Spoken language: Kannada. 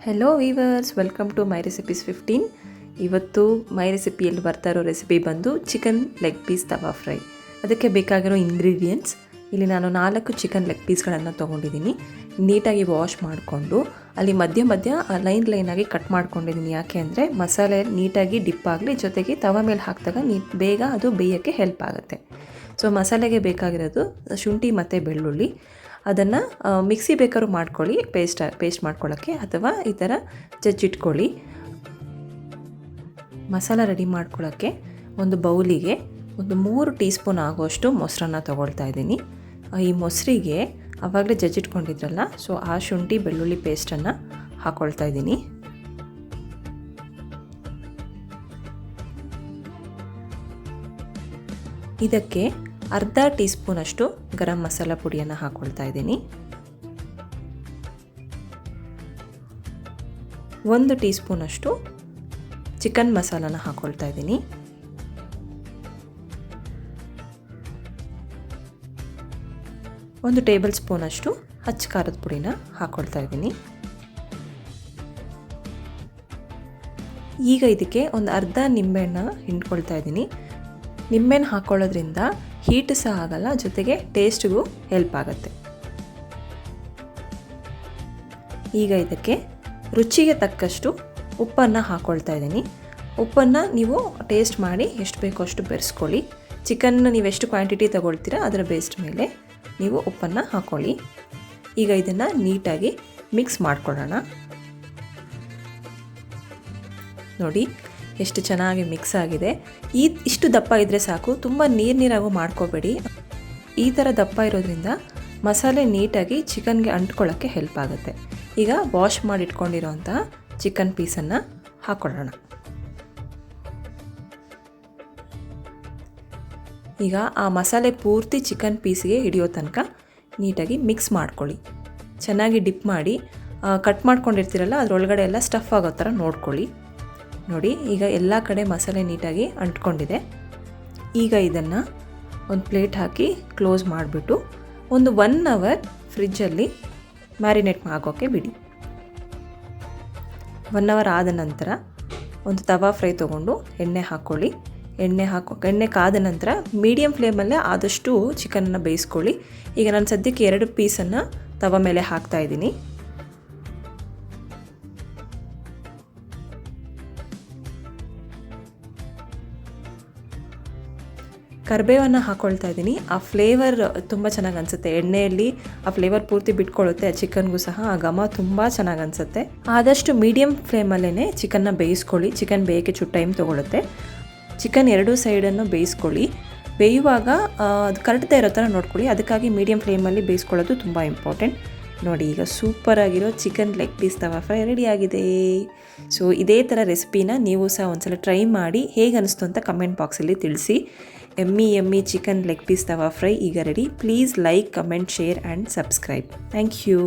Hello viewers, welcome to my recipes 15. ಇವತ್ತು ಮೈ ರೆಸಿಪಿಯಲ್ಲಿ ಬರ್ತಾ ಇರೋ ರೆಸಿಪಿ ಬಂದು chicken leg piece tawa fry. ಅದಕ್ಕೆ ಬೇಕಾಗಿರೋ ಇಂಗ್ರೀಡಿಯೆಂಟ್ಸ್, ಇಲ್ಲಿ ನಾನು 4 ಚಿಕನ್ ಲೆಗ್ ಪೀಸ್ಗಳನ್ನು ತೊಗೊಂಡಿದ್ದೀನಿ. ನೀಟಾಗಿ ವಾಶ್ ಮಾಡಿಕೊಂಡು ಅಲ್ಲಿ ಮಧ್ಯ ಮಧ್ಯ ಲೈನಾಗಿ ಕಟ್ ಮಾಡ್ಕೊಂಡಿದ್ದೀನಿ. ಯಾಕೆ ಅಂದರೆ ಮಸಾಲೆ ನೀಟಾಗಿ ಡಿಪ್ ಆಗಲಿ, ಜೊತೆಗೆ ತವಾ ಮೇಲೆ ಹಾಕಿದಾಗ ಬೇಗ ಅದು ಬೇಯೋಕ್ಕೆ ಹೆಲ್ಪ್ ಆಗುತ್ತೆ. ಸೊ ಮಸಾಲೆಗೆ ಬೇಕಾಗಿರೋದು ಶುಂಠಿ ಮತ್ತು ಬೆಳ್ಳುಳ್ಳಿ. ಅದನ್ನು ಮಿಕ್ಸಿ ಬೇಕಾದ್ರೂ ಮಾಡ್ಕೊಳ್ಳಿ, ಪೇಸ್ಟ್ ಮಾಡ್ಕೊಳ್ಳೋಕ್ಕೆ, ಅಥವಾ ಈ ಥರ ಜಜ್ಜಿಟ್ಕೊಳ್ಳಿ. ಮಸಾಲ ರೆಡಿ ಮಾಡ್ಕೊಳ್ಳೋಕ್ಕೆ ಒಂದು ಬೌಲಿಗೆ ಒಂದು 3 ಟೀ ಸ್ಪೂನ್ ಆಗೋಷ್ಟು ಮೊಸರನ್ನ ತೊಗೊಳ್ತಾ ಇದ್ದೀನಿ. ಈ ಮೊಸರಿಗೆ ಆವಾಗಲೇ ಜಜ್ಜಿಟ್ಕೊಂಡಿದ್ರಲ್ಲ, ಸೊ ಆ ಶುಂಠಿ ಬೆಳ್ಳುಳ್ಳಿ ಪೇಸ್ಟನ್ನು ಹಾಕ್ಕೊಳ್ತಾ ಇದ್ದೀನಿ. ಇದಕ್ಕೆ ಅರ್ಧ ಟೀ ಸ್ಪೂನಷ್ಟು ಗರಂ ಮಸಾಲ ಪುಡಿಯನ್ನು ಹಾಕ್ಕೊಳ್ತಾ ಇದ್ದೀನಿ. 1 ಟೀ ಸ್ಪೂನಷ್ಟು ಚಿಕನ್ ಮಸಾಲನ ಹಾಕ್ಕೊಳ್ತಾ ಇದ್ದೀನಿ. ಒಂದು ಟೇಬಲ್ ಸ್ಪೂನಷ್ಟು ಅಚ್ಚ ಖಾರದ ಪುಡಿನ ಹಾಕ್ಕೊಳ್ತಾ ಇದ್ದೀನಿ. ಈಗ ಇದಕ್ಕೆ ಒಂದು ಅರ್ಧ ನಿಂಬೆಹಣ್ಣು ಹಿಂಡ್ಕೊಳ್ತಾ ಇದ್ದೀನಿ. ನಿಂಬೆಹಣ್ಣು ಹಾಕ್ಕೊಳ್ಳೋದ್ರಿಂದ ಹೀಟ್ ಸಹ ಆಗಲ್ಲ, ಜೊತೆಗೆ ಟೇಸ್ಟ್ಗೂ ಹೆಲ್ಪ್ ಆಗುತ್ತೆ. ಈಗ ಇದಕ್ಕೆ ರುಚಿಗೆ ತಕ್ಕಷ್ಟು ಉಪ್ಪನ್ನು ಹಾಕ್ಕೊಳ್ತಾ ಇದ್ದೀನಿ. ಉಪ್ಪನ್ನು ನೀವು ಟೇಸ್ಟ್ ಮಾಡಿ ಎಷ್ಟು ಬೇಕೋ ಅಷ್ಟು ಬೆರೆಸ್ಕೊಳ್ಳಿ. ಚಿಕನ್ನ ನೀವು ಎಷ್ಟು ಕ್ವಾಂಟಿಟಿ ತೊಗೊಳ್ತೀರಾ ಅದರ ಬೇಸ್ಡ್ ಮೇಲೆ ನೀವು ಉಪ್ಪನ್ನು ಹಾಕ್ಕೊಳ್ಳಿ. ಈಗ ಇದನ್ನು ನೀಟಾಗಿ ಮಿಕ್ಸ್ ಮಾಡ್ಕೊಳ್ಳೋಣ. ನೋಡಿ ಎಷ್ಟು ಚೆನ್ನಾಗಿ ಮಿಕ್ಸ್ ಆಗಿದೆ. ಇಷ್ಟು ದಪ್ಪ ಇದ್ದರೆ ಸಾಕು, ತುಂಬ ನೀರಾಗೂ ಮಾಡ್ಕೋಬೇಡಿ. ಈ ಥರ ದಪ್ಪ ಇರೋದ್ರಿಂದ ಮಸಾಲೆ ನೀಟಾಗಿ ಚಿಕನ್ಗೆ ಅಂಟ್ಕೊಳ್ಳೋಕ್ಕೆ ಹೆಲ್ಪ್ ಆಗುತ್ತೆ. ಈಗ ವಾಶ್ ಮಾಡಿ ಇಟ್ಕೊಂಡಿರೋಂತಹ ಚಿಕನ್ ಪೀಸನ್ನು ಹಾಕ್ಕೊಳ್ಳೋಣ. ಈಗ ಆ ಮಸಾಲೆ ಪೂರ್ತಿ ಚಿಕನ್ ಪೀಸ್ಗೆ ಹಿಡಿಯೋ ತನಕ ನೀಟಾಗಿ ಮಿಕ್ಸ್ ಮಾಡ್ಕೊಳ್ಳಿ. ಚೆನ್ನಾಗಿ ಡಿಪ್ ಮಾಡಿ ಕಟ್ ಮಾಡ್ಕೊಂಡಿರ್ತೀರಲ್ಲ, ಅದರೊಳಗಡೆ ಎಲ್ಲ ಸ್ಟಫ್ ಆಗೋ ಥರ ನೋಡ್ಕೊಳ್ಳಿ. ನೋಡಿ, ಈಗ ಎಲ್ಲ ಕಡೆ ಮಸಾಲೆ ನೀಟಾಗಿ ಅಂಟ್ಕೊಂಡಿದೆ. ಈಗ ಇದನ್ನು ಒಂದು ಪ್ಲೇಟ್ ಹಾಕಿ ಕ್ಲೋಸ್ ಮಾಡಿಬಿಟ್ಟು ಒಂದು 1 ಅವರ್ ಫ್ರಿಜ್ಜಲ್ಲಿ ಮ್ಯಾರಿನೇಟ್ ಆಗೋಕ್ಕೆ ಬಿಡಿ. 1 ಅವರ್ ಆದ ನಂತರ ಒಂದು ತವಾ ಫ್ರೈ ತೊಗೊಂಡು ಎಣ್ಣೆ ಹಾಕ್ಕೊಳ್ಳಿ. ಎಣ್ಣೆ ಕಾದ ನಂತರ ಮೀಡಿಯಮ್ ಫ್ಲೇಮಲ್ಲೇ ಆದಷ್ಟು ಚಿಕನನ್ನು ಬೇಯಿಸ್ಕೊಳ್ಳಿ. ಈಗ ನಾನು ಸದ್ಯಕ್ಕೆ 2 ಪೀಸನ್ನು ತವಾ ಮೇಲೆ ಹಾಕ್ತಾಯಿದ್ದೀನಿ. ಕರಿಬೇವನ್ನು ಹಾಕ್ಕೊಳ್ತಾ ಇದ್ದೀನಿ. ಆ ಫ್ಲೇವರ್ ತುಂಬ ಚೆನ್ನಾಗಿ ಅನಿಸುತ್ತೆ. ಎಣ್ಣೆಯಲ್ಲಿ ಆ ಫ್ಲೇವರ್ ಪೂರ್ತಿ ಬಿಟ್ಕೊಳ್ಳುತ್ತೆ. ಆ ಚಿಕನ್ಗೂ ಸಹ ಆ ಘಮ ತುಂಬ ಚೆನ್ನಾಗಿ ಅನಿಸುತ್ತೆ. ಆದಷ್ಟು ಮೀಡಿಯಮ್ ಫ್ಲೇಮಲ್ಲೇ ಚಿಕನ್ನ ಬೇಯಿಸ್ಕೊಳ್ಳಿ. ಚಿಕನ್ ಬೇಯೋಕ್ಕೆ ಚೂರು ಟೈಮ್ ತೊಗೊಳುತ್ತೆ. ಚಿಕನ್ 2 ಸೈಡನ್ನು ಬೇಯಿಸ್ಕೊಳ್ಳಿ. ಬೇಯುವಾಗ ಅದು ಕರಟದೇ ಇರೋ ಥರ ನೋಡ್ಕೊಳ್ಳಿ. ಅದಕ್ಕಾಗಿ ಮೀಡಿಯಮ್ ಫ್ಲೇಮಲ್ಲಿ ಬೇಯಿಸ್ಕೊಳ್ಳೋದು ತುಂಬ ಇಂಪಾರ್ಟೆಂಟ್. ನೋಡಿ, ಈಗ ಸೂಪರಾಗಿರೋ chicken leg piece tawa fry ರೆಡಿಯಾಗಿದೆ. ಸೊ ಇದೇ ಥರ ರೆಸಿಪಿನ ನೀವು ಸಹ ಒಂದ್ಸಲ ಟ್ರೈ ಮಾಡಿ ಹೇಗೆ ಅನಿಸ್ತು ಅಂತ ಕಮೆಂಟ್ ಬಾಕ್ಸಲ್ಲಿ ತಿಳಿಸಿ. ಎಮ್ಮಿ chicken leg piece tawa fry ಈಗ ready. Please like, comment, share and subscribe. Thank you.